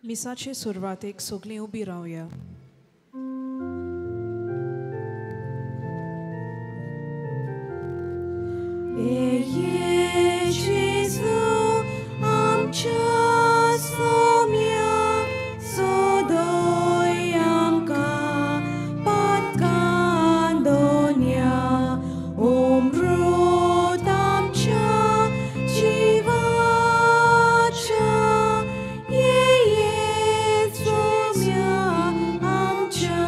मिसाचे सुरवातेक सगळीं उबी रावया. Jezu, आमच्या सोम्या सोदोय आमकां पातकां दोन्या अमृत आमच्या जिवाच्या ये सोम्या आमच्या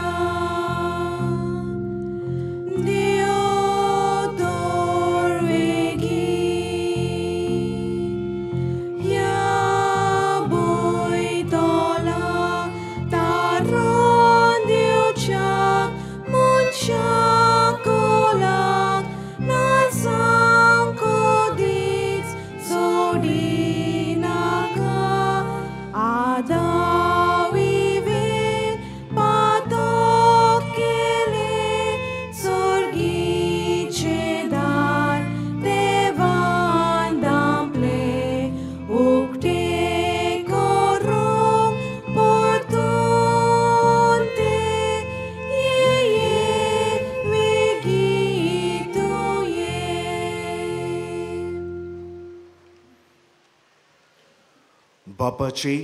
बापाची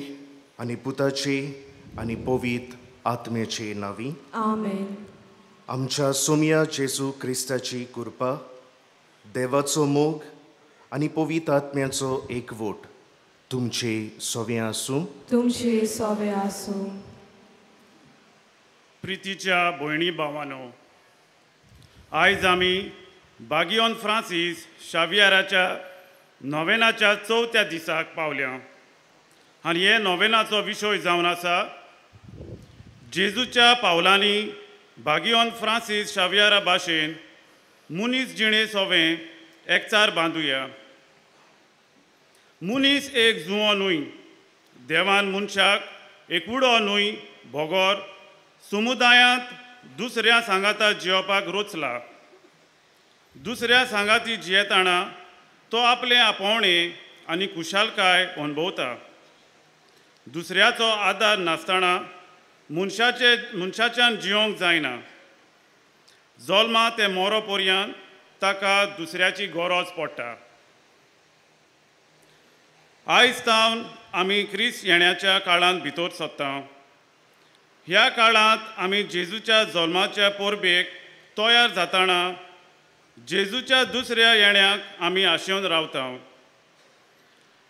आणि पुताची आणि पवित्र आत्म्याची नावी. आमेन. आमच्या सोम्या जेजू क्रिस्ताची कृपा, देवाचो मोग आणि पवित्र आत्म्याचो एकवट तुमचे सोवे आसूं. तुमचे सोवे आसूं. प्रितीच्या भयणी भावांनो, आयज आमी बागियोन फ्रांसीस शावियाराच्या नोवेनाच्या 4थ्या दिसाक पावल्या आनी हे नोवेनाचो विशय जावन आसा जेजूच्या पावलांनी बागियोन फ्रांसीस शावियारा भाशेन मुनीस जिणे सोवें एकचार बांदुया. मुनीस एक जुवो न्हूय, देवान मनशाक एक उडो न्हूय भोगोर समुदायांत दुसऱ्या सांगाता जियोपाक रोचला. दुसऱ्या सांगाती जियेताना तो आपले आपोवणे आनी खुशालकाय अणभवता. दुसऱ्याचो आदार नासतना मनशाच्यान जियोंक जायना. जल्मा ते मोरो पर्यंत ताका दुसऱ्याची गरज पडटा. आयज तावन आमी क्रिस्त येण्याच्या काळांत भितर सरता. ह्या काळांत आमी जेजूच्या जल्माच्या परबेक तयार जाताना जेजूच्या दुसऱ्या येण्याक आमी आशेवन रावता.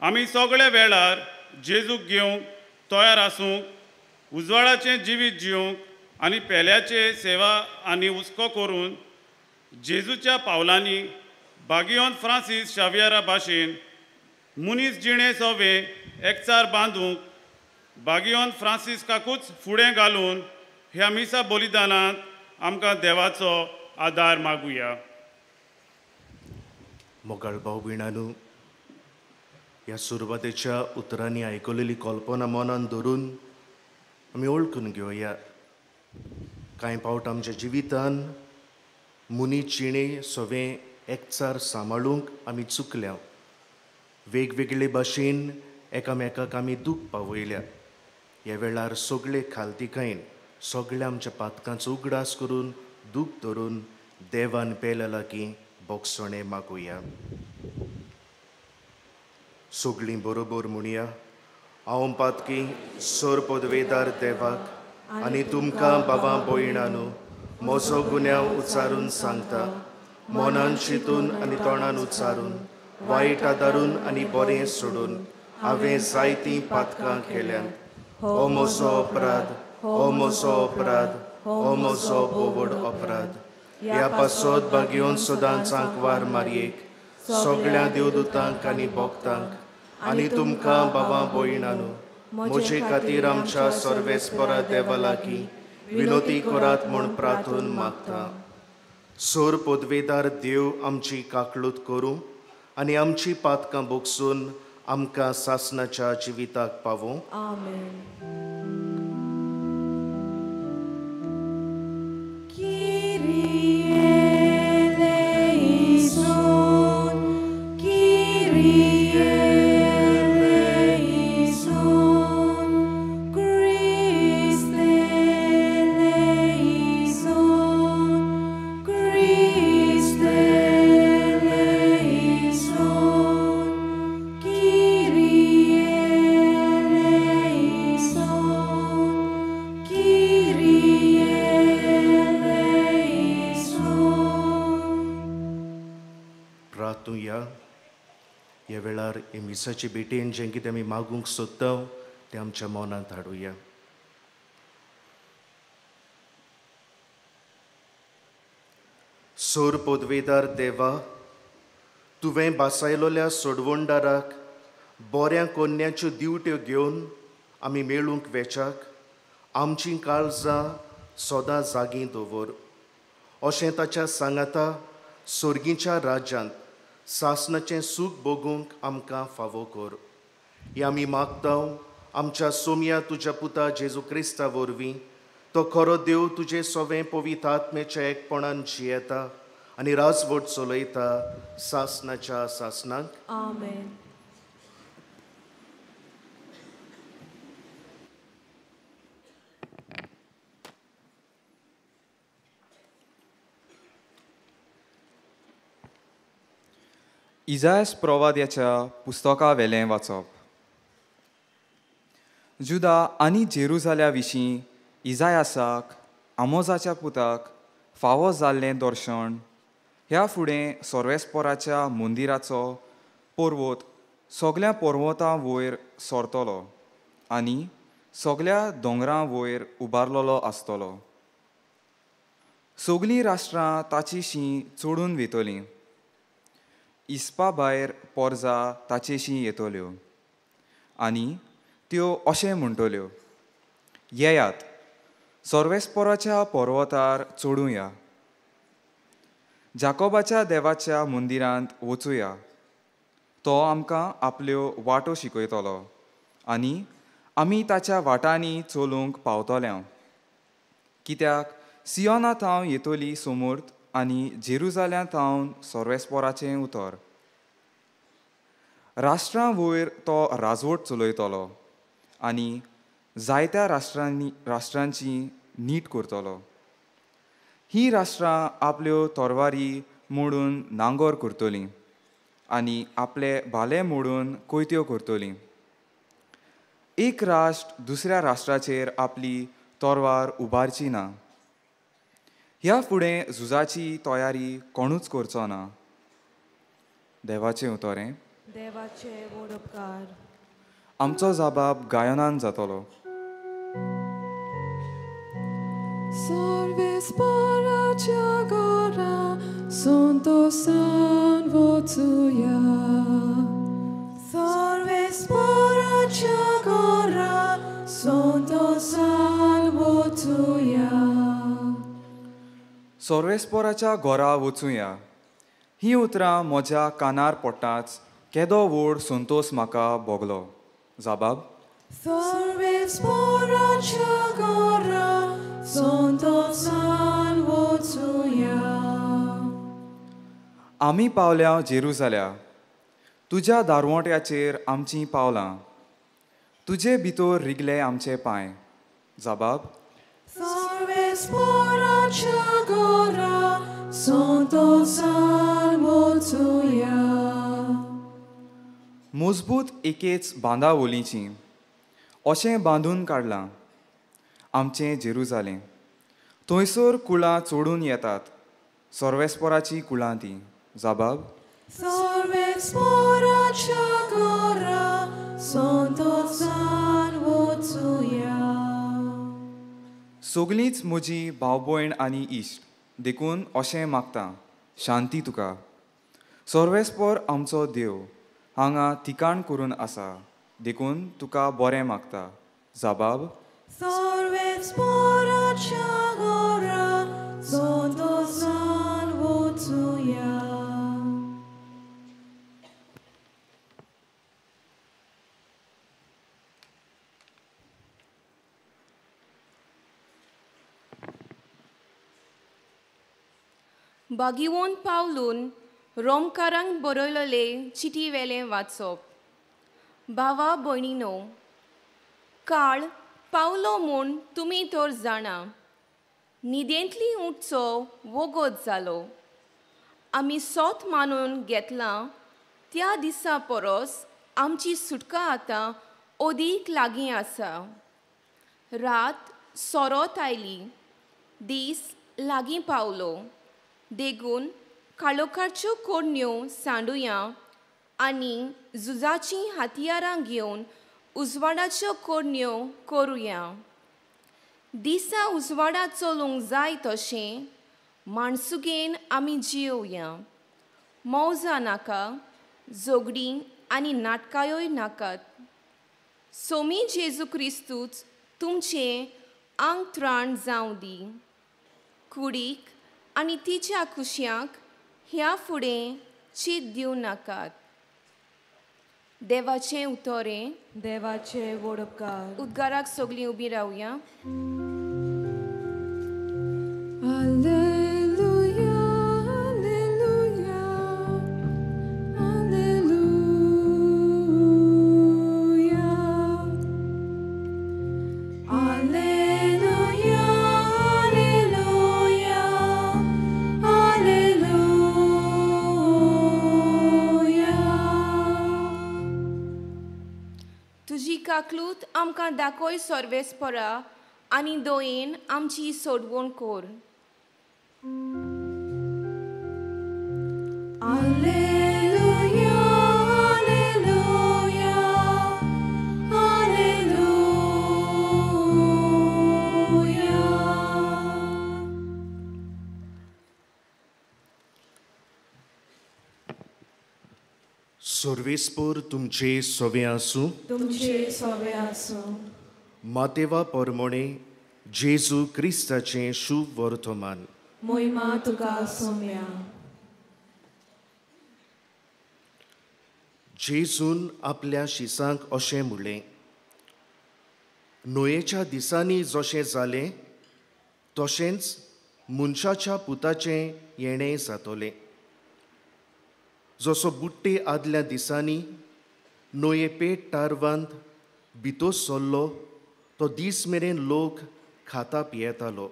आमी सगळे वेळार जेजूक घेवंक तयार आसूंक, उजवाडाचें जिवीत जिवंक आनी पेल्याचे सेवा आनी हुस्को करून जेजूच्या पावलांनी बागियोन फ्रांसीस शावियारा भाशेन मुनीस जिणे सोवें एकचार बांदूंक बागियोन फ्रांसिस्काकूच फुडें घालून ह्या मिसा बलिदानांत आमकां देवाचो आदार मागुया. मोगाळ भाव भयणांनो, ह्या सुरवातेच्या उतरांनी आयकलेली कल्पना मनान धरून आमी ओळखून घेवया. कांय फावट आमच्या जिवितान मुनीस जिणे सोवें एकचार सांबाळूंक आमी चुकल्या. वेगवेगळे भाशेन एकामेकाक आमी दूख पावयल्या. ह्या वेळार सगळे खालतिकायेन सगळ्या आमच्या पातकांचो उगडास करून दूख धरून देवान पेल्या लागीं बोगसणे मागुया. सगळीं बरोबर म्हणुया. हांव पातकी सोर पदवेदार देवाक आनी तुमकां भावां भयणांनो म्हजो गुन्यांव उच्चारून सांगता. मनान चिंतून आनी तोंडान उच्चारून, वायट आदारून आनी बरें सोडून हांवें जायतीं पातकां केल्यांत. हो म्हजो अपराध, हो म्हजो अपराध, हो म्हजो बोवड अपराध. ह्या पासत बागियोन सदांचांक वार मारयेक सगळ्या देवदूतांक आनी भक्तांक आनी तुमकां भावां भयणांनो म्हजे खातीर आमच्या सर्वेस्परा देवा लागीं विनोती करात म्हूण प्रार्थून मागता. सोर पदवेदार देव आमची काकळूत करूं आनी आमची पातकां बोगसून आमकां सासणाच्या जिविताक पावूं. आमेन. हे मिसाची भेटेन जें कितें आमी मागूंक सोदता तें आमच्या मनांत हाडुया. सोर पोदवेदार देवा, तुवें बासायलोल्या सोडवणदाराक बऱ्या कोन्याच्यो दिवट्यो घेवन आमी मेळूंक वेचाक आमचीं काळजां सदां जागीं दवर. अशें ताच्या सांगाता सोर्गीच्या राज्यांत सासणाचें सूख भोगूंक आमकां फावो कर. हें आमी मागता आमच्या सोम्या तुज्या पुता जेजू क्रिस्ता वरवीं. तो खरो देव तुजें सोवें पवित्र आत्मेच्या एकपणान जियेता आनी राजवट चलयता सासणाच्या सासणाक. Amen. इजायास प्रवाद्याच्या पुस्तका वेलें वाचप. जुदा आनी जेरुजाल्या विशीं इजायासाक आमोजाच्या पुताक फावो जाल्लें दर्शन ह्या फुडें सर्वेस्पराच्या मंदिराचो पर्वत सगळ्या पर्वतां वयर सरतलो आनी सगळ्या दोंगरां वयर उबारलेलो आसतलो. सगळीं राष्ट्रां ताचेशीं चडून वेतलीं. इस्पा भायर पोरजा ताचेशीं येतल्यो आनी त्यो अशें म्हणटल्यो, येयात सर्वेस्पराच्या पर्वतार चडुया, जाकोबाच्या देवाच्या मंदिरांत वचुया. तो आमकां आपल्यो वाटो शिकयतलो आनी आमी ताच्या वाटांनी चलूंक पावतल्या. कित्याक सियोनांत हांव येतली समूर्त आनी जेरुजाल्यांत हांव सर्वेस्पराचें उतर. राष्ट्रां वयर तो राजवट चलयतलो आनी जायत्या राष्ट्रांची नीट करतलो. ही राष्ट्रां आपल्यो तरवारी मोडून नांगोर करतलीं आनी आपले भाले मोडून कोयत्यो करतलीं. एक राष्ट्र दुसऱ्या राष्ट्राचेर आपली तरवार उबारची ना. ह्या फुडें झुजाची तयारी कोणूच करचो ना. देवाचें उतोरें. देवाचे व्हड उपकार. आमचो जाबाब गायनान जातलो. सर्वेस्पराच्या घरा संतोषान वचुया. सर्वेस्पराच्या घरा संतोषान वचुया. सर्वेस्पराच्या घरा वचुया. ही उतरां म्हज्या कानार पडटाच केदो व्हड संतोष म्हाका भोगलो. जाबाब. सर्वेस्पराच्या घरा संतोषान वचुया. आमी पावल्या जेरुजाल्या. तुज्या दारवोट्याचेर आमचीं पावलां. तुजे भितर रिगले आमचे पांय. जाबाब. सर्वेस्पराच्या घरा संतोषान वचुया. मजबूत एकेच बांदावलीचीं अशें बांदून काडलां आमचें जेरुजालें. थंयसर कुळां चोडून येतात, सर्वेस्पराची कुळां तीं. जाबाब. सर्वेस्पराच्या घरा संतोषान वचुया. सगळींच म्हजी भाव भयण आनी इश्ट देखून अशें मागता, शांती तुका. सर्वेस्पर आमचो देव हांगा ठिकाण करून आसा देखून तुका बरें मागता. जाबाब. सर्वेस्पराच्या घरा संतोषान वचुया. बागिवोन पावलून रोमकारांक बरयलेले चिटी वेलें वाचप. भावा भयणीनो, काळ पावलो म्हूण तुमी तर जाणा. न्हिदेंतली उठचो वगत जालो. आमी सोत मानून घेतलां त्या दिसा परस आमची सुटका आतां ओदीक लागीं आसा. रात सोरोत आयली, दीस लागीं पावलो. देखून काळोखाच्यो कोडण्यो सांडुया आनी झुजाची हातियारां घेवन उजवाडाच्यो कोडण्यो करुया. दिसा उजवाडात चलूंक जाय तशें माणसुगेन आमी जियोया. मौजा नाका, झगडीं आनी नाटकायोय नाकात. सोमी जेजू क्रिस्तूच तुमचें आंग त्राण जावं दी. कुडीक आनी तिच्या कुश्यांक ह्या फुडें चीत दिवं नाकात. देवाचें उतोरें. देवाचे वडपकार. उद्गाराक सगळीं उबीं रावया. Alleluia, alleluia, alleluia, alleluia, alleluia, alleluia. तुजी काकलूत आमकां दाखोय सर्वेस्परा आनी दोयेन आमची सोडवण कोर. Alleluia, alleluia, alleluia. सर्वेस्पर तुमचे सोवे आसूं. तुमचे सोवे आसूं. मातेवा पोरमोणे जेजू क्रिस्ताचें शुभ वर्तमान. मोहिमा तुका सोम्या. जेजून आपल्या शिसांक अशें म्हणलें, नोयेच्या दिसांनी जशें जालें तशेंच मनशाच्या पुताचें येणें जातोलें. जसो बुट्टे आदल्या दिसांनी नोये पेट टारवांत भितर सरलो तो दीस मेरेन लोक खाता पियेतालो,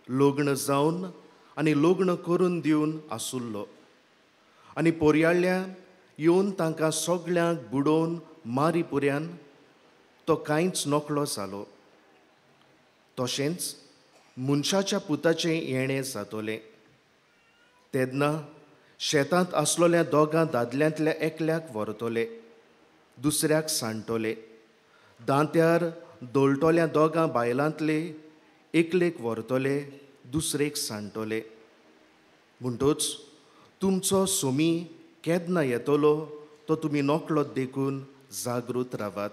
लग्न जावन आनी लग्न करून दिवन आसुल्लो. आनी पोरयाळ्या येवन तांकां सगळ्यांक बुडोवन मारी पुऱ्यान तो कांयच नकळो जालो. तशेंच मनशाच्या पुताचें येणें जातोलें. तेन्ना शेतांत आसलोल्या दोगां दादल्यांतल्या एकल्याक व्हरतोले, दुसऱ्याक सांडटोले. दांत्यार दोळटोल्या दोगां बायलांतले एकलेक व्हरतोले, दुसरेक सांडटोले. म्हणटूच तुमचो सोमी केन्ना येतलो तो तुमी नकळो देखून जागृत रावात.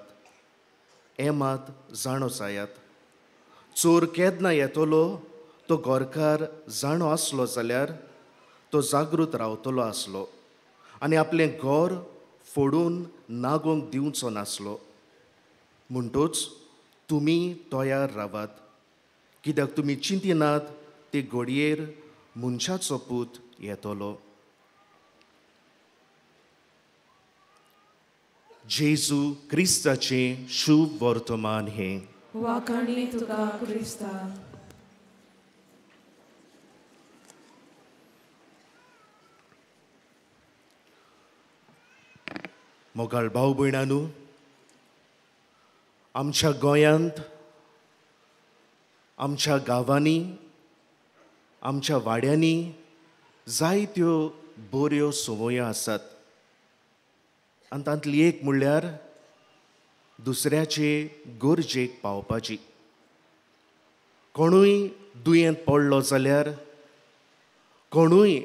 हें मात जाणो जायात. चोर केन्ना येतलो तो घरकार जाणो आसलो जाल्यार तो जागृत रावतलो आसलो आनी आपलें घर फोडून नागोंक दिवचो नासलो. म्हणटूच तुमी तयार रावात, कित्याक तुमी चिंतिनात ते घडयेर मनशाचो पूत येतलो. जेजू क्रिस्ताचें शुभ वर्तमान हें. वाखाणी तुका क्रिस्ता. मोगाळ भाव भयणांनो, आमच्या गोंयांत, आमच्या गांवांनी, आमच्या वाड्यांनी जायत्यो बऱ्यो संवयो आसात. आनी तांतली एक म्हणल्यार दुसऱ्याचे गरजेक पावपाची. कोणूय दुयेंत पडलो जाल्यार, कोणूय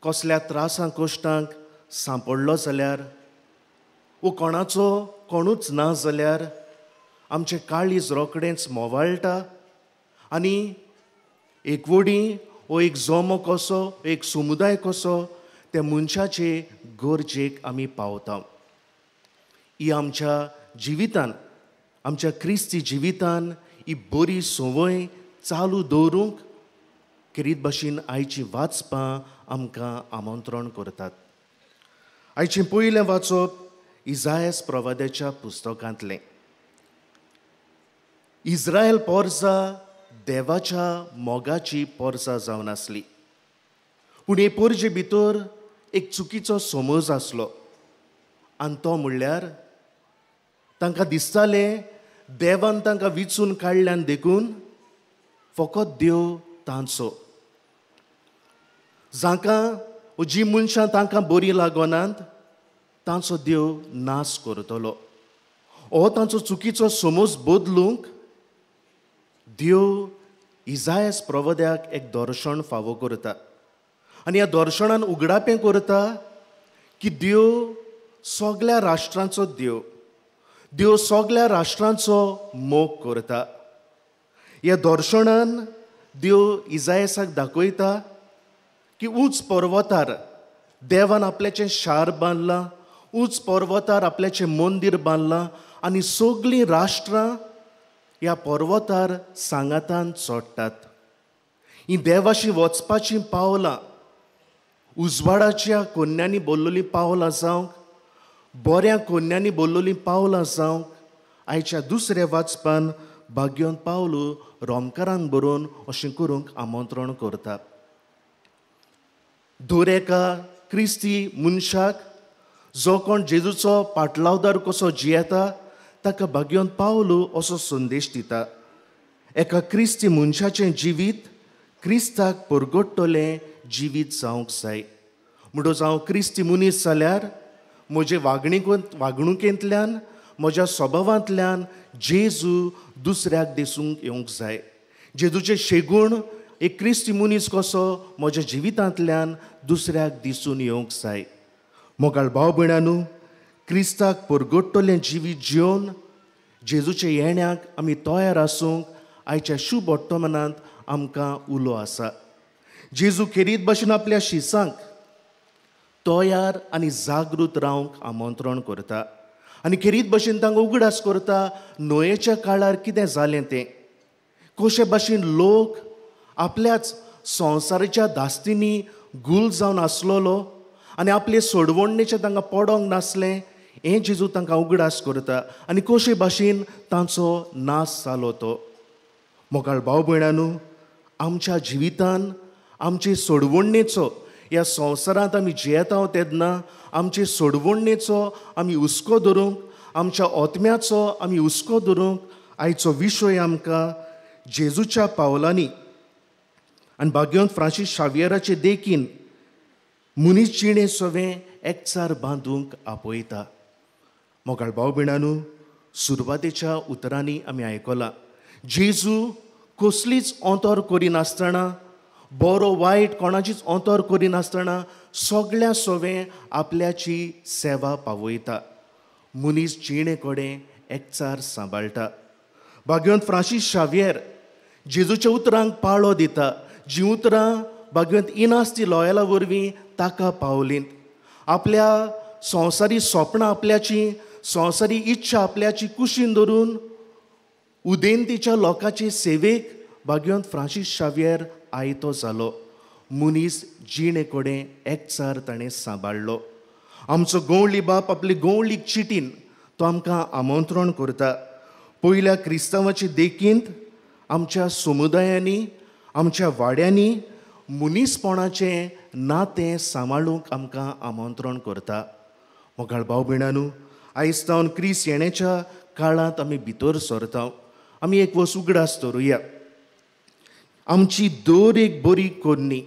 कसल्या त्रासां कश्टांक सांपडलो जाल्यार, वो कोणाचो कोणूच ना जाल्यार आमचें काळीज रोखडेंच मोवाळटा आनी एकवडी वो एक जोमो कसो, एक समुदाय कसो त्या मनशाचे गरजेक आमी पावता. ही आमच्या जिवितान, आमच्या क्रिस्ती जिवितान ही बरी संवय चालू दवरूंक किरीत भाशेन आयची वाचपां आमकां आमंत्रण करतात. आयचें पयलें वाचप इजायास प्रवाद्याच्या पुस्तकांतलें. इस्रायल पोरसां देवाच्या मोगाची पोरसां जावन आसली. पूण हे पोरजे भितर एक चुकीचो समज आसलो आनी तो म्हणल्यार तांकां दिसतालें देवान तांकां विचून काडल्यान देखून फकत देव तांचो. जांकां जी मनशां तांकां बरीं लागोनात तांचो देव नाश करतलो. हो तांचो चुकीचो समज बदलूंक देव इजायास प्रवद्याक एक दर्शन फावो करता. आनी ह्या दर्शनान उगडापें करता की देव सगळ्या राष्ट्रांचो देव सगळ्या राष्ट्रांचो मोग करता. ह्या दर्शनान देव इजायासाक दाखयता की उंच पर्वतार देवान आपल्याचें शार बांदलां, उंच पर्वतार आपल्याचें मंदीर बांदलां आनी सगळीं राष्ट्रां ह्या पर्वतार सांगातान चडटात. ही देवाशी वचपाचीं पावलां उजवाडाच्या कोन्यांनी बोल्लोलीं पावलां जावंक, बऱ्या कोन्यांनी बोल्लोलीं पावलां जावंक, आयच्या दुसऱ्या वाचपान भाग्यवंत पावलू रोमकारांक बरोवन अशें करूंक आमंत्रण करता. दर एका क्रिस्ती मनशाक जो कोण जेजूचो पाटलावदार कसो जियेता ताका भाग्यवंत पावलू असो संदेश दिता. एका क्रिस्ती मनशाचें जिवीत क्रिस्ताक परगडटलें जिवीत जावंक जाय. म्हणटच हांव क्रिस्ती मनीस जाल्यार म्हजे वागणुकेंतल्यान म्हज्या स्वभावांतल्यान जेजू दुसऱ्याक दिसूंक येवंक जाय. जेजूचे शेगूण एक क्रिस्ती मनीस कसो म्हज्या जिवितांतल्यान दुसऱ्याक दिसून येवंक जाय. मोगाळ भाव भयणांनो, क्रिस्ताक परगडटलें जिवीत जिवन जेजूच्या येण्याक आमी तयार आसूंक आयच्या शुभ वर्तमानांत आमकां उलो आसा. जेजू खेरीत भाशेन आपल्या शिसांक तयार आनी जागृत रावंक आमंत्रण करता आनी खेरीत भाशेन तांकां उगडास करता नोयेच्या काळार कितें जालें तें, कशे भाशेन लोक आपल्याच संवसाराच्या दास्तींनी गुल जावन आसलोलो आनी आपले सोडवणेचें तांकां पडोंक नासलें हें जेजू तांकां उगडास करता आनी कशे भाशेन तांचो नाश जालो तो. मोगाळ भाव भयणांनो, आमच्या जिवितान आमचे सोडवणेचो ह्या संवसारांत आमी जियेता तेन्ना आमचे सोडवणेचो आमी हुस्को धरूंक, आमच्या ओतम्याचो आमी हुस्को धरूंक आयचो विशय आमकां जेजूच्या पावलांनी आनी भाग्यवंत फ्रांसीस शावियराचे देखीन मनीस जिणे सवें एकचार बांदूंक आपयता. मोगाळ भाव भयणांनो, सुरवातेच्या उतरांनी आमी आयकलां जेजू कसलीच ऑंतोर करिनासतना, बरो वायट कोणाचीच ऑंतोर करिनासतना सगळ्या सवें आपल्याची सेवा पावयता, मनीस जिणे कडेन एकचार सांबाळटा. भाग्यवंत फ्रांसीस शावियर जेजूच्या उतरांक पाळो दिता, जीं उतरां भाग्यवंत इनास्ती लॉयला वरवीं ताका पावलीं. आपल्या संवसारी स्वप्नां आपल्याची, संवसारी इच्छा आपल्याची कुशीन धरून उदेंतीच्या लोकांचे सेवेक भाग्यवंत फ्रांसीस शावियर आयतो जालो. मनीस जिणे कडेन एकचार ताणें सांबाळलो. आमचो गवळी बाप आपले गवळीक चिटीन तो आमकां आमंत्रण करता. पयल्या क्रिस्तांवाची देखींत आमच्या समुदायांनी, आमच्या वाड्यांनी मनीसपणाचें नातें सांबाळूंक आमकां आमंत्रण करता. मोगाळ भाव भयणांनो, आयज जावन क्रिस्त येण्याच्या काळांत आमी भितर सरता. आमी एक वस उगडास धरुया. आमची दर एक बरी कोरणी,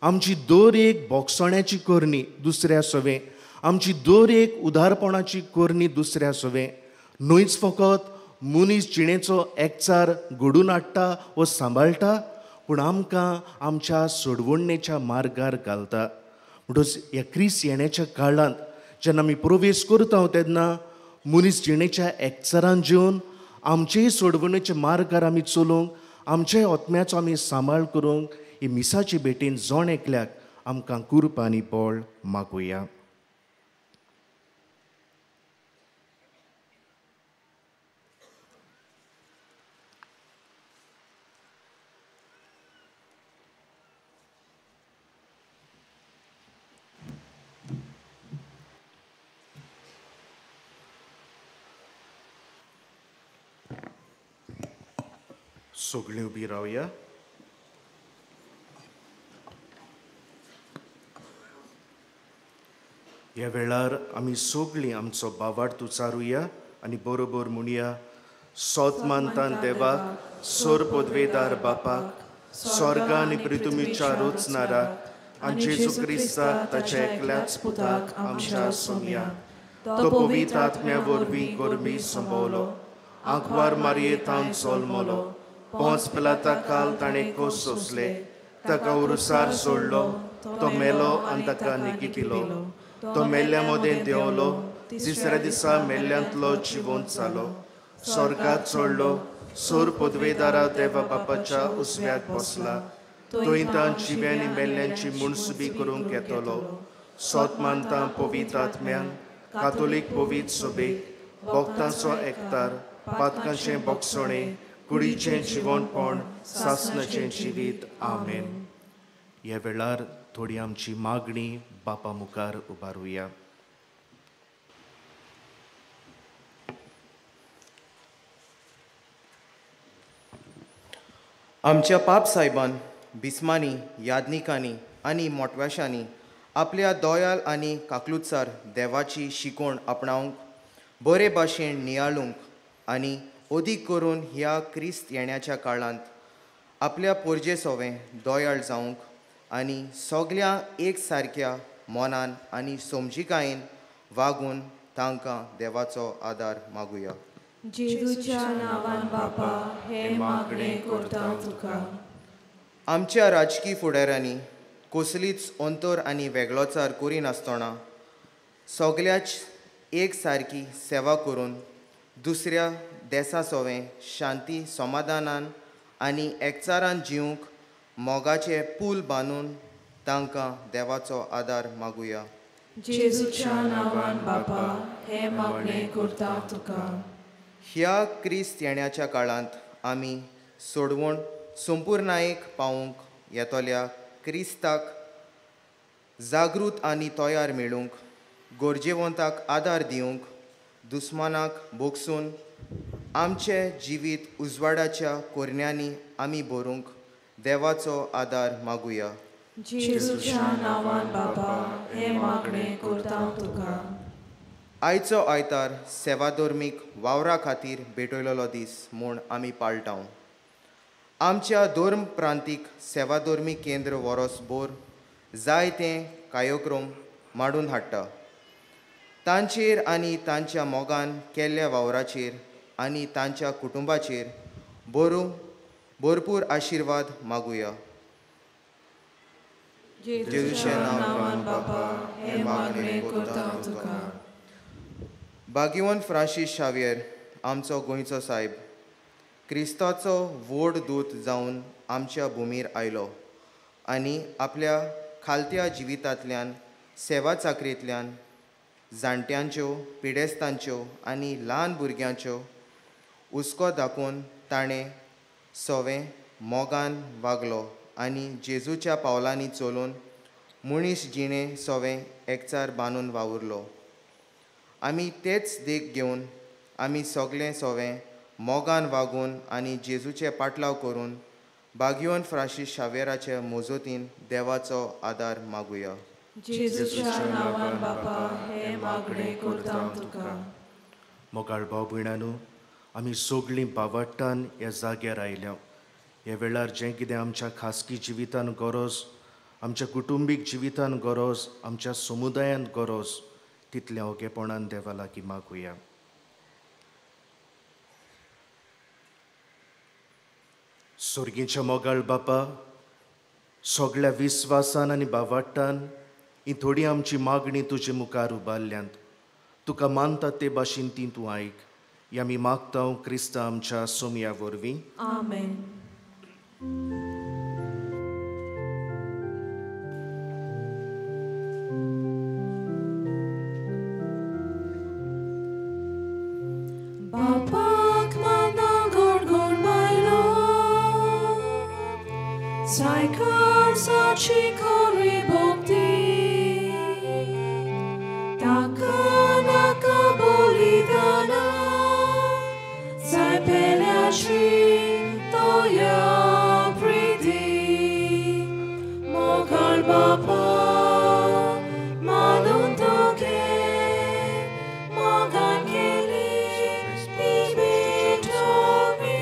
आमची दर एक बोगसण्याची कोरणी दुसऱ्या सवें, आमची दर एक उदारपणाची कोरणी दुसऱ्या सवें न्हूच फकत मनीस जिणेचो एकचार घडून हाडटा व सांबाळटा, पूण आमकां आमच्या सोडवणेच्या मार्गार घालता. म्हणटच ह्या क्रिस्त येण्याच्या काळांत जेन्ना आमी प्रवेश करता तेन्ना मनीस जिणेच्या एकचारान जेवन आमचेय सोडवणेच्या मार्गार आमी चलूंक, आमच्या ओतम्याचो आमी सांबाळ करूंक ही मिसाचे भेटेन जोण एकल्याक आमकां कृपा आनी बळ मागुया. सगळीं उबी रावया. ह्या वेळार आमी सगळीं आमचो बावार्थ उचारुया आनी बरोबर म्हणुया. सोतमानतान देवाक, सोर पदवेदार बापाक, स्वर्गा आनी पृथ्वीच्या रोचणाराक, आनी जेजू क्रिस्ताक ताच्या एकल्याच पुताक आमच्या सोम्या तो पवित्र आत्म्या वरवीं गोरमी संभोवलो आंकवार मारये तावन सोलमलो पोंच पिलाता काल ताणें कोस सोंसले ताका उरुसार सोडलो तो मेलो आनी ताका निकिपिलो तो मेल्ल्या मदें देंवलो तिसऱ्या दिसा मेल्ल्यांतलो जिवंत जालो स्वर्गात चडलो सोर पदवेदारा देवा बापाच्या उजव्याक बसला थंय तां जिव्यांनी मेल्ल्यांची मुणसुबी करूंक येतलो सोत मानता पवित्र आत्म्यान कातोलीक पवित्र सभेक भक्तांचो एकतार पातकांचें बोगसणें कुडीचें जिवणपण सासणाचें जिवीत आमेन. ह्या वेळार थोडी आमची मागणी बापा मुखार उबारुया. आमच्या पाप साहेबान बिस्मांनी यादनिकांनी आनी मोटव्याशांनी आपल्या दोयाल आनी काकलुतसार देवाची शिकोवण आपणावंक बरे भाशेन नियाळूंक आनी अदीक करून ह्या क्रिस्त येण्याच्या काळांत आपल्या पोरजे सोवें दोयाळ जावंक आनी सगळ्या एक सारक्या मोनान आनी समजिकायेन वागून तांकां देवाचो आदार मागुया. जेजूच्या नांवान बापा हे मागणें करता तुका. आमच्या राजकी फुडाऱ्यांनी कसलीच अंतर आनी वेगळोचार करिनासतना सगळ्याच एक सारकी सेवा करून दुसऱ्या देसा सोवें शांती समाधानान आनी एकचारान जिवंक मोगाचे पूल बांदून तांकां देवाचो आदार मागुया. जेजूच्या नांवान बापा हे मागणें करता तुका. ह्या क्रिस्त येण्याच्या काळांत आमी सोडवण संपूर्णायेक पावूंक येतोल्या क्रिस्ताक जागृत आनी तयार मेळूंक गोरजेवंताक आदार दिवंक दुस्मानाक बोगसून आमचे जिवीत उजवाडाच्या कोरण्यांनी आमी भरूंक देवाचो आदार मागुया. जेजूच्या नांवान बापा हे मागणें करता तुका. आयचो आयतार सेवाधर्मीक वावरा खातीर भेटयलोलो दीस म्हूण आमी पाळटाव. आमच्या धर्म प्रांतीक सेवाधर्मी केंद्र वरोसभर जायते कार्यक्रम मांडून हाडटा. तांचेर आनी तांच्या मोगान केल्ल्या वावराचेर आनी तांच्या कुटुंबाचेर भरपूर आशिर्वाद मागुया. जेजूचे नांवान बापा हे मागणें करता तुका. भाग्यवान फ्रांसीस शावियर आमचो गोंयचो साहेब क्रिस्ताचो व्हड दूत जावन आमच्या भुमीर आयलो आनी आपल्या खालत्या जिवितांतल्यान सेवा चाकरेंतल्यान जाणट्यांच्यो पिडेस्तांच्यो आनी ल्हान भुरग्यांच्यो हुस्को दाखोवन ताणें सोवें मोगान वागलो आनी जेजूच्या पावलांनी चलून मनीस जिणें सोवें एकचार बांदून वावुरलो. आमी तेच देख घेवन आमी सगळें सोवें मोगान वागून आनी जेजूचे पाटलाव करून भाग्यवान फ्रांसीस शावेराचे मोजोतीन देवाचो आदार मागुया. जेजूच्या नांवान बापा हे मागणें करता तुका. मोगाळ भाव भयणांनो, आमी सगळीं बावट्टान ह्या जाग्यार आयल्या. ह्या वेळार जें कितें आमच्या खासगी जिवितान गरज, आमच्या कुटुंबीक जिवितान गरज, आमच्या समुदायान गरज, तितल्या ओगेपणान देवा लागीं मागुया. स्वर्गीच्या मोगाळ बापा, सगळ्या विस्वासान आनी बावट्टान ही थोडी आमची मागणी तुजे मुखार उबारल्यांत. तुका मानता ते भाशेन ती तूं आयक. ही आमी मागता क्रिस्ता आमच्या सोम्या वरवीं. आमेन. बापाक माना गोड गोड बायलो सायकांसाची खरी भक्ती ताका नाका बलिदाना जाय पेल्याची तोया प्रिती मोगाळ बापा मानून तुगे मोगान केली ती बेटोमी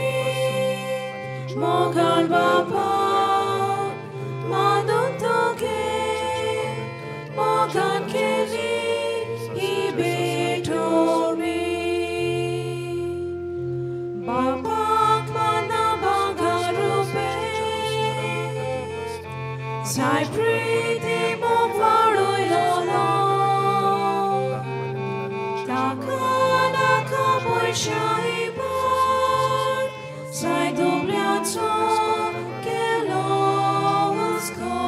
मोगाळ बापा मानून तुगे Sai priti mo varoi lolo Takana kapoi shai bar Sai dobliato che lo usko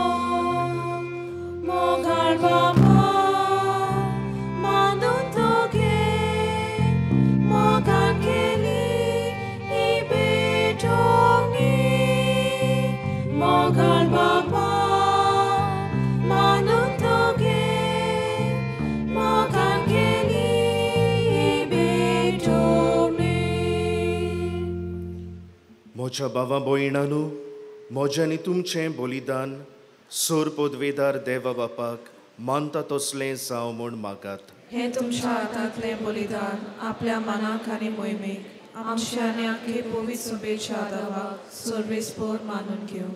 Mo galba mandun toge Mo galkeli ibetoni Mo galba mandun toge Mo galkeli ibetoni म्हज्या भावा भयणांनो म्हजें आनी तुमचें बलिदान सोर पदवेदार देवा बापाक मानता तसलें जावं म्हूण मागात हे तुमच्या हातांतलें बलिदान आपल्या मनाक आनी मोहिमेक आमच्या आनी आख्खे पवित्र सभेच्या आदाराक सर्वेस्पर मानून घेवन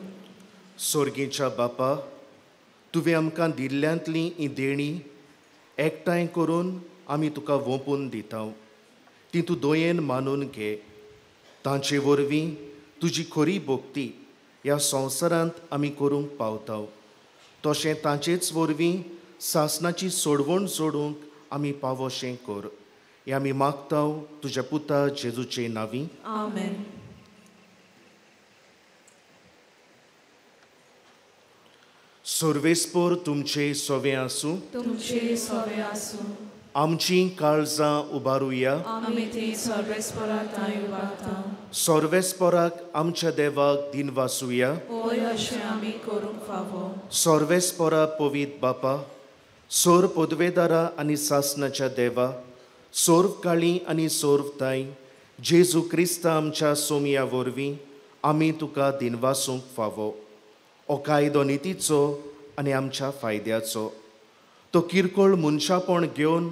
सोर्गीच्या बापा तुवें आमकां दिल्ल्यांतली ही देणी एकठांय करून आमी तुका वोपून दिता ती तूं दोयेन मानून घे तांचे वरवीं तुजी खरी भोक्ती ह्या संवसारांत आमी करूंक पावता तशें तांचेच वरवीं सासणाची सोडवण सोडूंक आमी पावोशें कर हें आमी मागता तुज्या पुता जेजूचे नांवी आमेन सर्वेस्पर तुमचे सोवे आसूं तुमचे सवे आसूं आमची काळजां उबारुया आमी ती सर्वेस्परांत उबारता सर्वेस्पराक आमच्या देवाक दिन वासुया ओय अशें आमी करूंक फावो सर्वेस्परा पवित बापा सोर पदवेदारा आनी सासणाच्या देवा सोर्व काळी आनी सोर्व ताई जेजू क्रिस्ता आमच्या सोमया वरवीं आमी तुका दिनवासूंक फावो हो कायदो नितीचो आनी आमच्या फायद्याचो तो किरकोळ मनशापण घेवन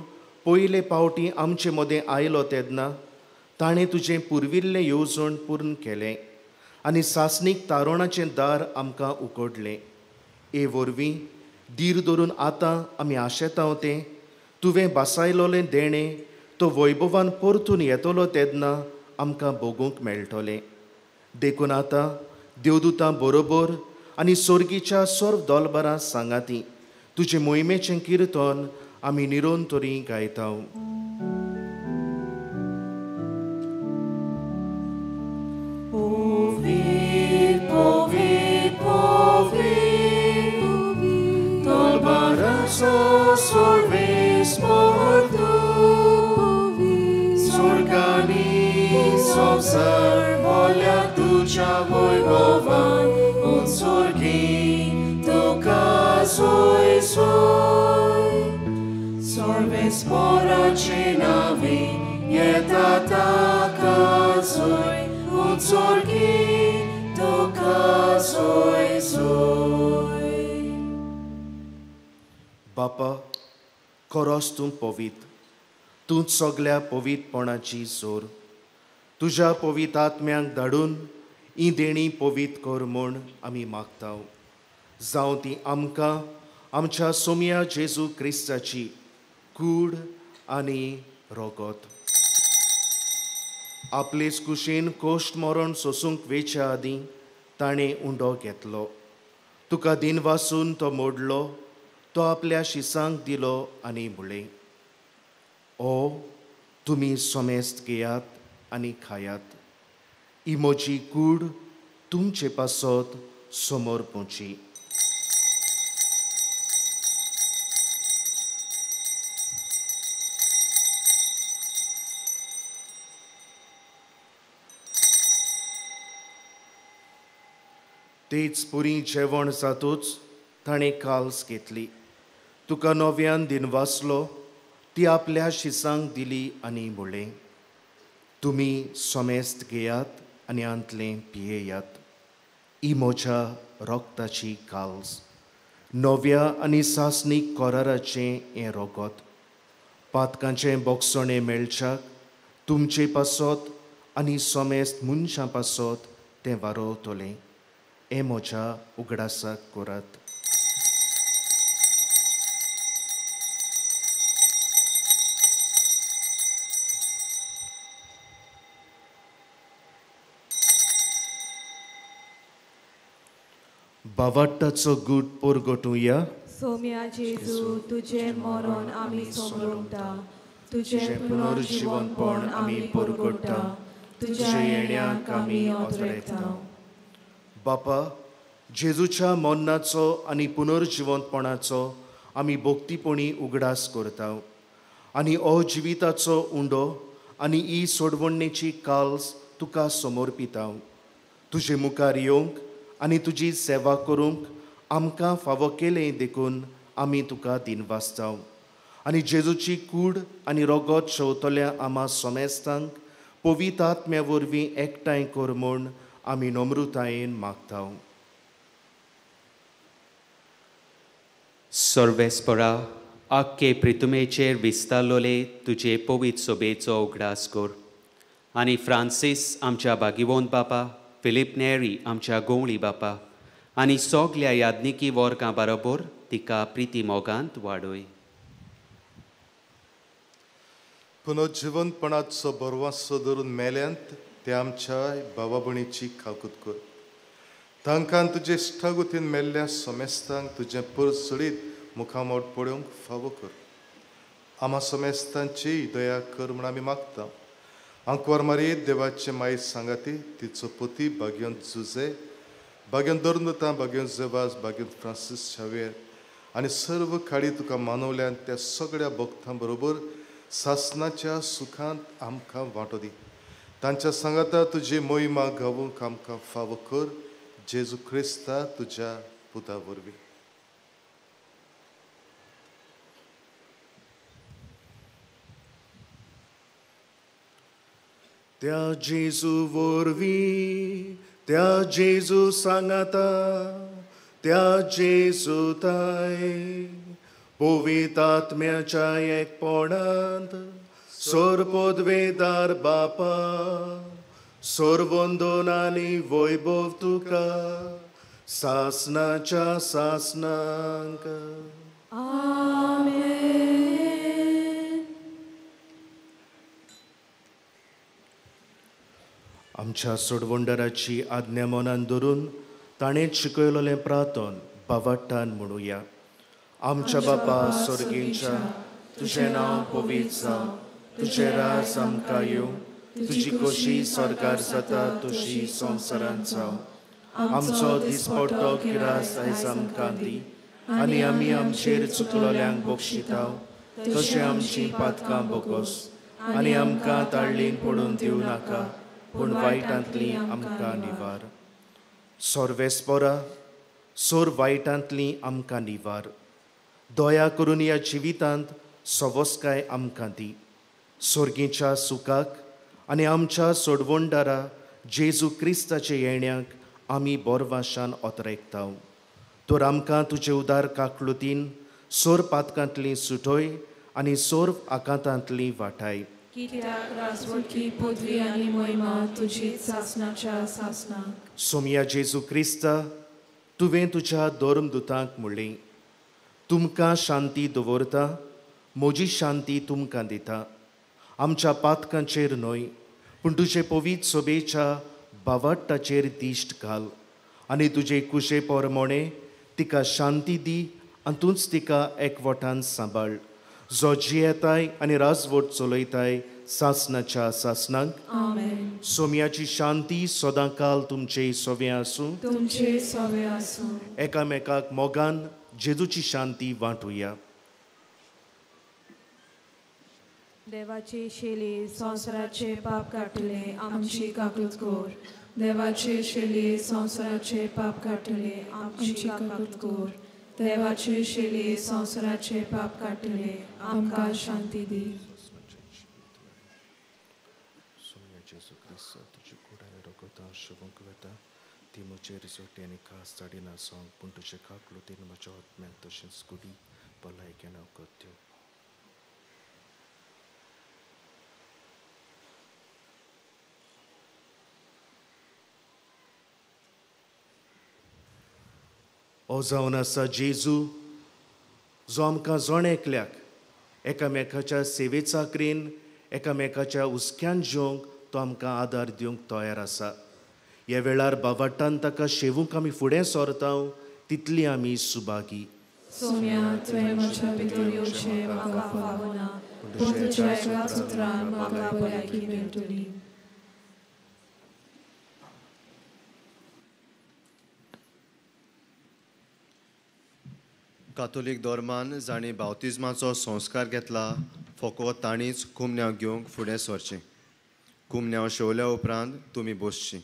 पयले पावटी आमचे मदें आयलो तेन्ना ताणें तुजें पुर्विल्लें येवजण पूर्ण केलें आनी सासणीक तारुणाचें दार आमकां उगडलें हे वरवीं धीर धरून आतां आमी आशेतांव तें तुवें बासायलोलें देणें तो वैभवान परतून येतलो तेन्ना आमकां भोगूंक मेळटलें देखून आतां देवदूतां बरोबर आनी सर्गीच्या सर्व दोलबारां सांगाती तुजे मोहिमेचें किर्तन आमी निरोंतरी गायता Tucia wojwowan, on sorgi, dokazoj swój. Sorvespora czynawi, je tata kazuj, on sorgi, dokazoj swój. बापा खरोच तूं पवित तूंच सगल्या पवितपणाची जोर तुज्या पवित आत्म्यांक धाडून ही देणी पवित कर म्हूण आमी मागता जावं ती आमकां आमच्या सोमया जेजू क्रिस्ताची कूड आनी रोगत आपलेच कुशीन कोश्ट मरण सोसूंक वेच्या आदीं ताणें उंडो घेतलो तुका दिन वासून तो मोडलो तो आपल्या शिसांक दिलो आनी म्हळें ओ तुमी सोमेस्त घेयात आनी खायात ही म्हजी कूड तुमचे पासत समोर पोची तेच पुरी जेवण जातूच ताणें काल्स घेतली तुका नव्यान दिनवासलो ती आपल्या शिसांक दिली आनी म्हळें तुमी सोमेस्त घेयात आनी आंतलें पियेयात ही म्हज्या रोगताची काल्स नव्या आनी सासणीक कोराराचें हें रोगत पातकांचें बोगसणें मेळच्याक तुमचे पासत आनी सोमेस्त मनशां पासत तें वारोवतलें हें म्हज्या उगडासाक करात बावाटाचो गूट पोरगोटुया सोम्या जेजू तुझे मरण आमी सोमरता तुझे पुनर्जीवनपण आमी पोरगोडटा तुझ्या येण्याक आमी ओतरेता बापा जेजूच्या मरणाचो आनी पुनर्जीवनपणाचो आमी भोक्तीपणी उगडास करता आनी अजिविताचो उंडो आनी ही सोडवणेची काल्स तुका समर्पिता तुजे मुखार येवंक आनी तुजी सेवा करूंक आमकां फावो केलें देखून आमी तुका दिनवासता आनी जेजूची कूड आनी रोगोत शेवतल्या आमा सोमेस्तांक पवित्र आत्म्या वरवीं एकठांय कर म्हूण आमी नम्रतायेन मागता सर्वेस्परा आख्खे पृथ्वीचेर विस्तारलोले तुजे पवित्र सोबेचो उगडास कर आनी फ्रांसीस आमच्या भागिवंत बापा फिलिप नेरी आमच्या गोवळी बापा आनी सगल्या याज्ञिकी वर्गां बरोबर तिका प्रिती मोगांत वाडय पुनर्जीवनपणाचो बरवासो धरून मेल्यांत ते आमच्या भावा भयणीची खाकूत कर तांकां तुजे इश्टागुतीन मेल्ल्या सोमेस्तांक तुजें परसडीत मुखामोड पळोवंक फावो कर आमा सोमेस्तांची दया कर म्हूण आमी मागता आंकवार मारयेत देवाचे माय सांगाती तिचो पती भाग्यवंत जुजे भाग्यवंत दोर्नता भाग्यवंत जेवास भाग्यवंत फ्रांसीस शावेर आनी सर्व खाडी तुका मानवल्यान त्या सगळ्या भक्तां बरोबर सासनाच्या सुखांत आमकां वांटो दी तांच्या सांगाता तुजी मोहिमा गावूंक आमकां फावो कर जेजू क्रिस्ता तुज्या पुता वरवीं त्या जेजू वरवीं त्या जेजू सांगाता त्या जेजू ताय पवित्र आत्म्याच्या एकपणांत सोरपोदवेदार बापा सोरवंदोन आनी वैभव तुका सासनाच्या सासनांक आमच्या सोडवंडराची आज्ञा मनान धरून ताणें शिकयलोलें प्रार्थन बावट्टान म्हणुया आमच्या बापा स्वर्गींच्या तुजें नांव पवित्र जावं तुजें राज आमकां येवं तुजी खोशी स्वर्गार जाता तशी संवसारांत जावं आमचो दिसपट्टो गिरास आयज आमकां दी आनी आमी आमचेर चुकलोल्यांक बक्षिता तशें आमची पातकां बोगोस आनी आमकां ताळ्ळेन पडून दिवं नाका पूण वायटांतली आमकां निवार सोर्वेस्पोरा सोर वायटांतली आमकां निवार दया करून ह्या जिवितांत सवस्काय आमकां दी स्वर्गीच्या सुखाक आनी आमच्या सोडवणदारा जेजू क्रिस्ताचे येण्याक आमी बोरवाशान ओतरेकता तर आमकां तुजे उदार काकलुतीन सोर पातकांतली सुटोय आनी सोर आकांतांतली वाटाय कित्याक राजवटी पदवी आनी मोहिमा तुजी सासनाच्या सासनाक सोम्या जेजू क्रिस्ता तुवें तुज्या धर्मदुतांक म्हणलें तुमकां शांती दवरता म्हजी शांती तुमकां दिता आमच्या पातकांचेर न्हय पूण तुजे पवित्र सोबेच्या बावट्टाचेर दिश्ट घाल आनी तुजे कुशे पोरमोणे तिका शांती दी आनी तूंच तिका एकवटान सांबाळ जो जियेताय आनी राजवट चलयताय सासनाच्या सासनांक आमेन सोम्याची शांती सदांकाल तुमचे सोवे आसूं तुमचे सोवे आसूं एकामेकाक मोगान जेजूची शांती वांटुया देवाचे शेले संवसाराचे पाप काटले आमची काकूत कोर देवाचे शेले संवसाराचे पाप काटले आमची काकूत कोर देवाचे शेले संवसाराचे पाप काटले आमकां शांती दी जेजू क्रिस्त तुजी कुडाय रोगोता शुभंक वेता ती म्हजे रिजोटी आनी खास जाडीना सांग पूण तुजे काकलुतीन म्हज्या आत्म्यान तशेंच कुडी भलायकेन अवगत्यो हो जावन आसा जेजू जो आमकां जोण एकल्याक एकामेकाच्या सेवे चाकरेन एकामेकाच्या हुस्क्यान जिवंक तो आमकां आदार दिवंक तयार आसा ह्या वेळार बावट्टान ताका शेवूंक आमी फुडें सोरतांव तितली आमी सुभागी. सोम्या तुवें म्हज्या भितर येवचें म्हाका फावना, पूण तुज्या एका सुत्रान म्हाका भलायकी मेळटली. कातोलीक धर्मान जाणी बावतिजमाचो संस्कार घेतला फकत ताणीच कुमन्यांव घेवंक फुडें सरचें. कुमन्यांव शेवल्या उपरांत तुमी बसचीं.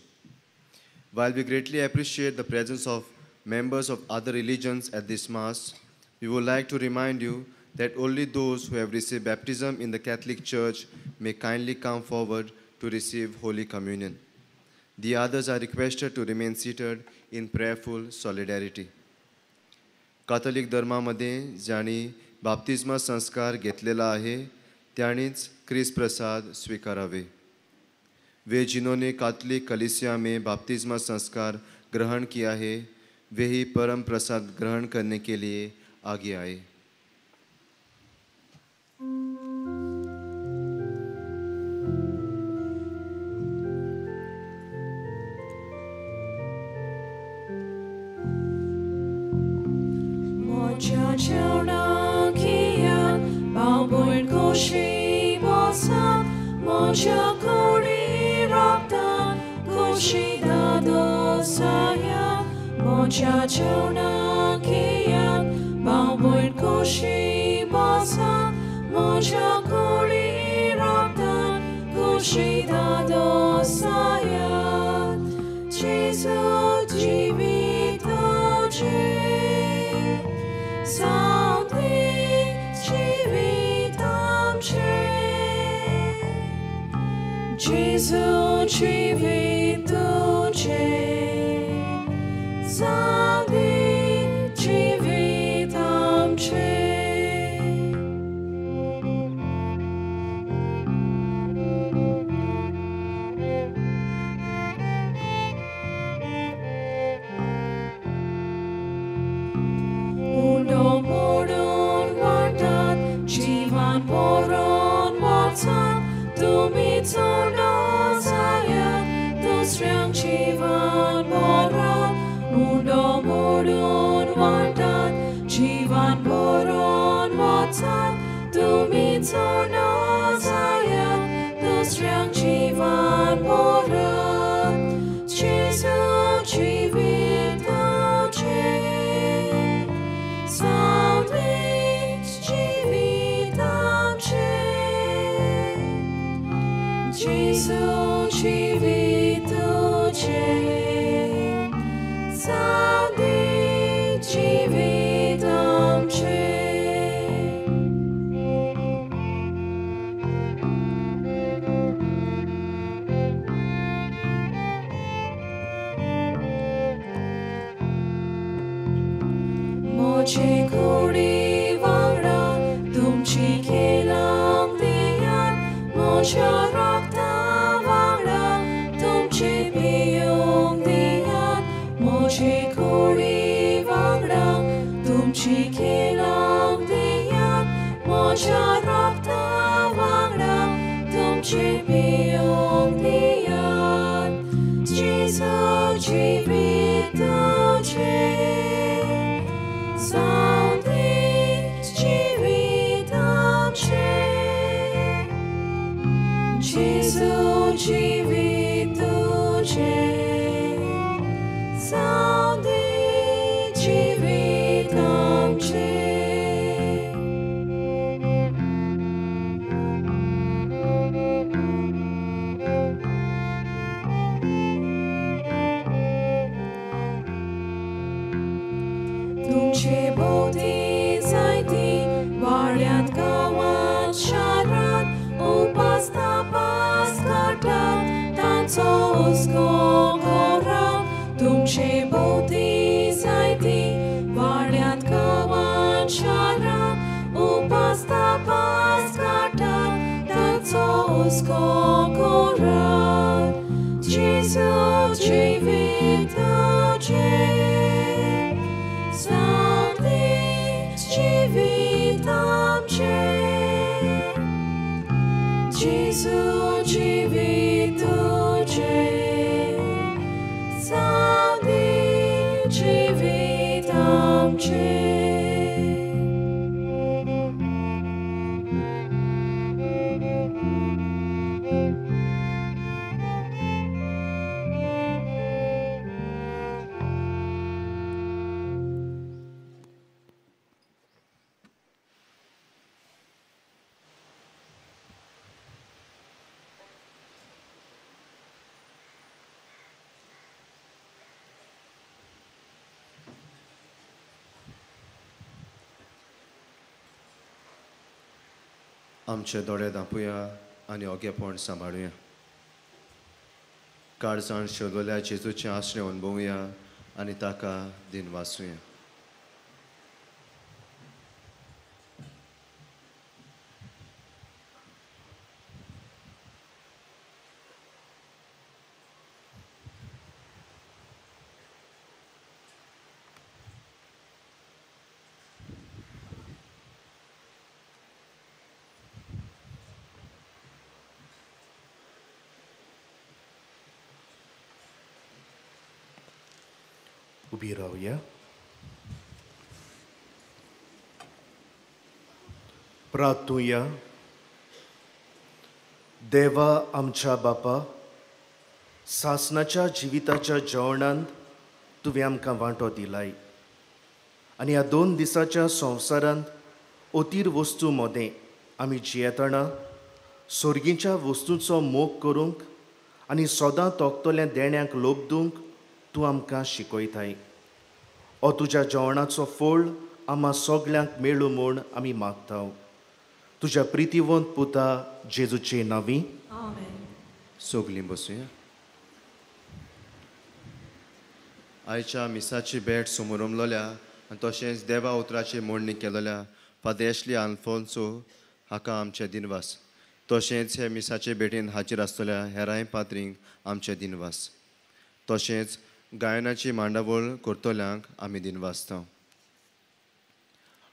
While we greatly appreciate the presence of members of other religions at this Mass, we would like to remind you that only those who have received baptism in the Catholic Church may kindly come forward to receive Holy Communion. The others are requested to remain seated in prayerful solidarity. Catholic धर्मामध्ये ज्यांनी बाप्तिस्मा संस्कार घेतलेला आहे त्यांनीच Chris प्रसाद स्वीकारावे. वे जिन्होंने Catholic कलीसिया में बाप्तिस्मा संस्कार ग्रहण किया है वे ही परम प्रसाद ग्रहण करने के लिए आगे आए. Moja kuri raktan kushi dado saya moja chona kiyan baubuin kushi basa moja kuri raktan kushi dado saya Jesus jivito je saudi jivitam je Gesù ci vince, salvi ci vince. Uno moron guardat, jivan moron watat, Dumitono saya, dusriang jivan moron, uno moron wadat, jivan moron watat, Dumitono saya, dusriang jivan moron, Jesus jivito je, salvis jivitam je. Gesù ci vince, salvi ci vitam ce. Moche kuri vangda, dumchi kelam diyan, mocha rakta vangda, dumchi biyong diyan, moche kuri vangda, dumchi kelam diyan, mocha rakta vangda, dumchi biyong diyan, Jesus jivito je. Saudis civitam ce, Gesù civito ce, Saudis civitam ce. Dumce bodi zaiti, variant kawan sharat, upas tapas kartat, tanso usko korat. Dumce bodi zaiti, variant kawan sharat, upas tapas kartat, tanso usko korat. Jesus jivito je. Saudis civitam ce, Gesù civito ce, आमचे दोळे धांपुया आनी ओगेपण सांबाळुया. काळजाण शोधल्या जेजूचें आसरें अणभवुया आनी ताका दिन वाचुया. उभी राहूया. प्रार्थूया. देवा आमच्या बापा, सासणाच्या जिविताच्या जेवणांत तुवें आमकां वांटो दिलाय आनी ह्या 2 दिसाच्या संवसारांत अतीर वस्तू मोदें आमी जियेतना सर्गीच्या वस्तूंचो मोग करूंक आनी सदां तोगतोल्या देण्याक लोबदूंक तूं आमकां शिकयताय. हो तुज्या जेवणाचो फळ आम्हा सगल्यांक मेळूं म्हूण आमी मागता. तुज्या प्रितीवंत पुता जेजूचे नांवी. सोगलीं बसूया. आयच्या मिसाची भेट समोर उमलोल्या आनी तशेंच देवा उतराची मोडणी केलोल्या फादर एशली आल्फोन्सो हाका आमचे दिनवास. तशेंच हे मिसाचे भेटेन हाजीर आसतल्या हेरांय पात्रींक आमचे दिनवास. तशेंच गायनाची मांडावळ करतल्यांक आमी दिनवासता.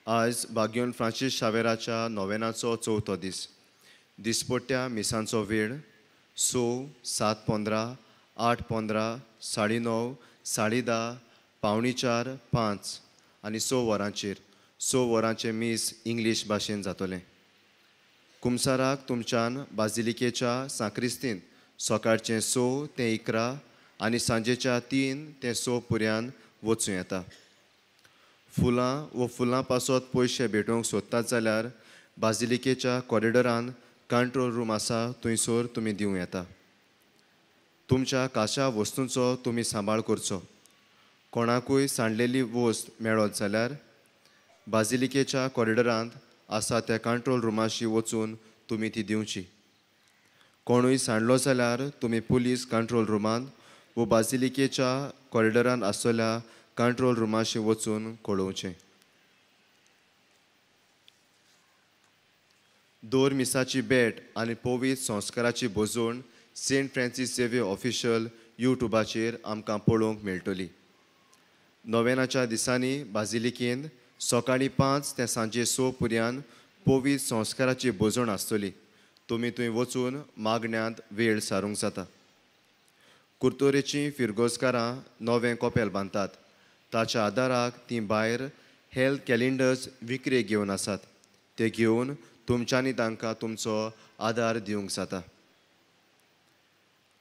आयज भाग्योन फ्रांसीस शावेराच्या नोवेनाचो 4थो दीस. दिसपट्ट्या मिसांचो वेळ 6, 7:15, 8:15, 9:30, 10:30, 4:45, 5 आनी 6 वरांचेर 6 वरांचे मीस इंग्लीश भाशेन जातोलें. कुमसाराक तुमच्यान बाजिलिकेच्या साक्रिस्तीन सकाळचें 6 ते 11 आनी सांजेच्या 3 ते 6 पर्यान वचूं येता. फुलां व फुलां पासत पयशे भेटोवंक सोदतात जाल्यार बाजिलिकेच्या कॉरिडॉरान कंट्रोल रूम आसा, थंयसर तुमी दिवं येता. तुमच्या काशा वस्तूंचो तुमी सांबाळ करचो. कोणाकूय सांडलेली वस्त मेळत जाल्यार बाजिलिकेच्या कॉरिडॉरांत आसा त्या कंट्रोल रुमाशी वचून तुमी ती दिवची. कोणूय सांडलो जाल्यार तुमी पुलीस कंट्रोल रुमांत व बाजिलिकेच्या कॉरिडॉरान आसतल्या कंट्रोल रुमाशी वचून कळोवचें. दोर मिसाची भेट आनी पवित्र संस्काराची बोजवण सेंट फ्रांसीस झेवियर ऑफिशियल यूट्यूबाचेर आमकां पळोवंक मेळटली. नोवेनाच्या दिसांनी बाजिलिकेंत सकाळीं 5 ते सांजे 6 पर्यान पवित्र संस्काराची बोजवण आसतली. तुमी थंय वचून मागण्यांत वेळ सारूंक जाता. कुर्तोरेचीं फिरगोजकारां नवें कोपेल बांदतात. ताच्या आदाराक तीं भायर हेल्थ कॅलेंडर्स विक्रेक घेवन आसात. ते घेवन तुमच्यांनी तांकां तुमचो आदार दिवंक जाता.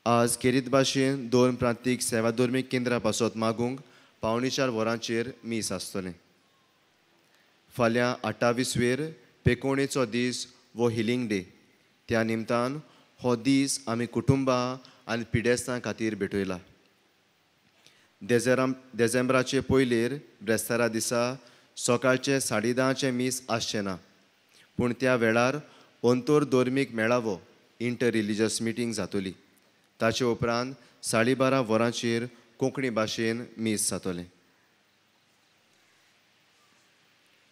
आज खेरीत भाशेन 2 प्रांतीक सेवाधर्मीक केंद्रां पासत मागूंक 4:15 वरांचेर मीस आसतलें. फाल्यां 28वेर पेकोणेचो दीस वो हिलिंग डे. त्या निमतान हो दीस आमी कुटुंबां आनी पिडेस्तां खातीर भेटयला. डिसेंबराचे पयलेर ब्रेस्तारा दिसा सकाळचे 10:30 मीस आसचें ना, पूण त्या वेळार अंतर धर्मीक मेळावो इंटर रिलिजियस मिटींग जातली. ताचे उपरांत 12:30 वरांचेर कोंकणी भाशेन मीस जातलें.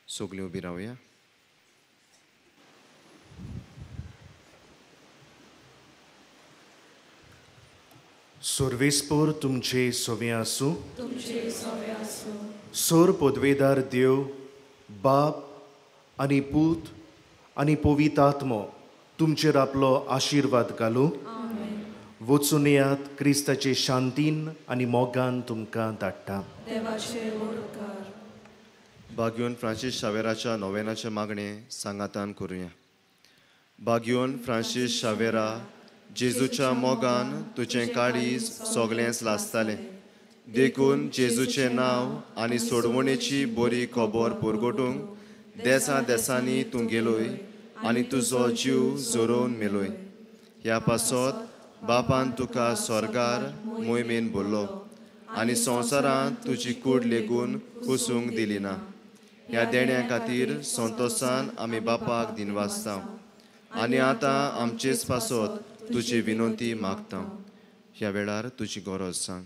सगळीं उबी रावया. सर्वेस्पोर तुमचे सोवे आसूं. सोर पदवेदार देव बाप आनी पूत आनी पवित्र आत्मो तुमचेर आपलो आशिर्वाद घालूं. वचून येयात, क्रिस्ताचे शांतीन आनी मोगान तुमकां धाडटा. भाग्योन फ्रांसीस शावेराच्या नोवेनाचे मागणे सांगातान करुया. भाग्योन फ्रांसीस शावेरा, जेजूच्या मोगान तुजें काळीज सोगलेंच लासतालें. देखून जेजूचें नांव आनी सोडवणेची बरी खबर पुरगोटूंक देसां देसांनी तूं गेलोय आनी तुजो जीव जोरोवन मेलोय. ह्या पासत बापान तुका स्वर्गार मोहिमेन भरलो आनी संवसारांत तुजी कूड लेगून पुसूंक दिली ना. ह्या देण्या खातीर संतोशान आमी बापाक दिनवासता. आनी आतां आमचेच पासत तुजी विनंती मागता. ह्या वेळार तुजी गरज सांग.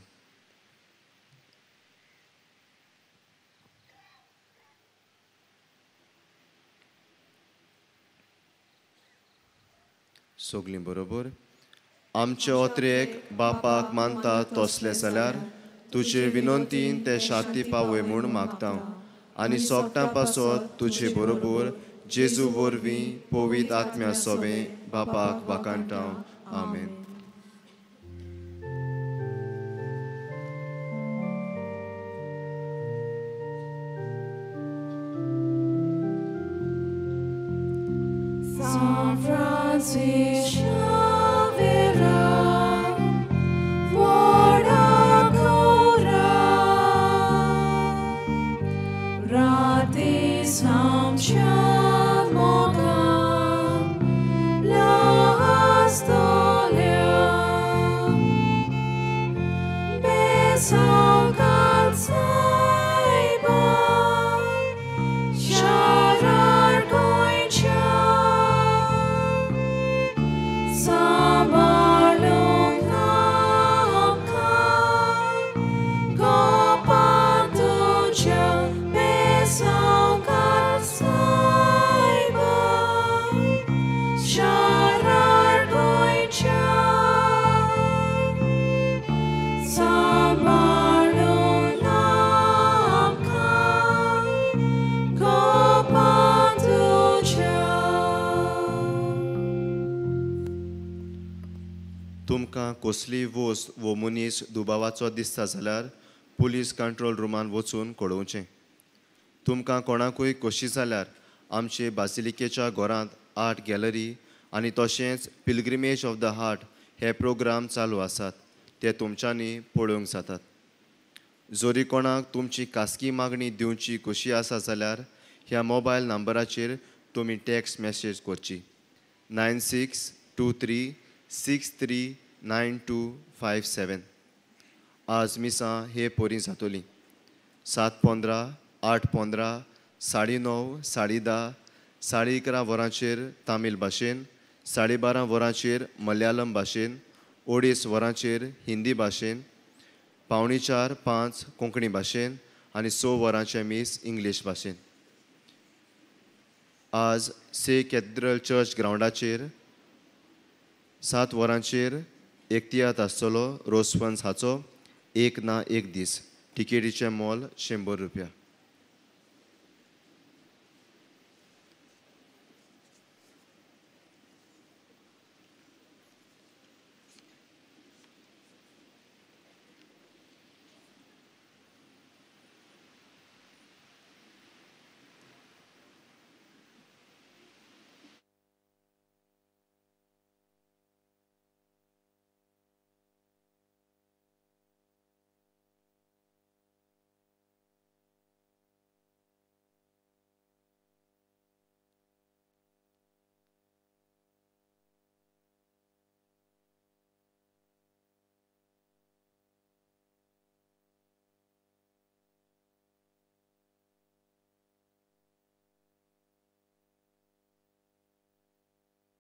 सगलीं बरोबर. आमचे ओत्रेक बापाक मानता तसले जाल्यार तुजे विनंतीन ते शांती पावय म्हूण मागता. आनी सोगटां पासत तुजे बरोबर जेजू वरवीं पवित्र आत्म्या सोबे बापाक वाकाणटा. आमेन. San Francis Xavier, Vorda Kora, Rati Samcha Moka, La Astolia, Besau Kalsaiba, Sharar Goincha, तुमकां कसलीय वस्त वो मनीस दुबावाचो दिसता जाल्यार पुलीस कंट्रोल रुमान वचून कळोवचें. तुमकां कोणाकूय कशी जाल्यार आमचे बासिलिकेच्या घरांत आर्ट गॅलरी आनी तशेंच पिलग्रिमेज ऑफ द हार्ट हे प्रोग्राम चालू आसात. ते तुमच्यांनी पळोवंक जातात. जोरी कोणाक तुमची खासगी मागणी दिवची कशी आसा जाल्यार ह्या मोबायल नंबराचेर तुमी टॅक्स्ट मॅसेज करची. 9623639257. आज मिसां हे पोरी जातोली. 7:15, 8:15, 9:30, 10:30, 11:30 वरांचेर तामील भाशेन, 12:30 वरांचेर मलयालम भाशेन, 2:30 वरांचेर हिंदी भाशेन, 4:45-5 कोंकणी भाशेन आनी 6 वरांचे मीस इंग्लीश भाशेन. आज से कॅथड्रल चर्च ग्रावंडाचेर 7 वरांचेर एकतियात आसतलो रोज फंड्स हाचो 1 ना 1 दीस. टिकेटीचें मोल ₹100.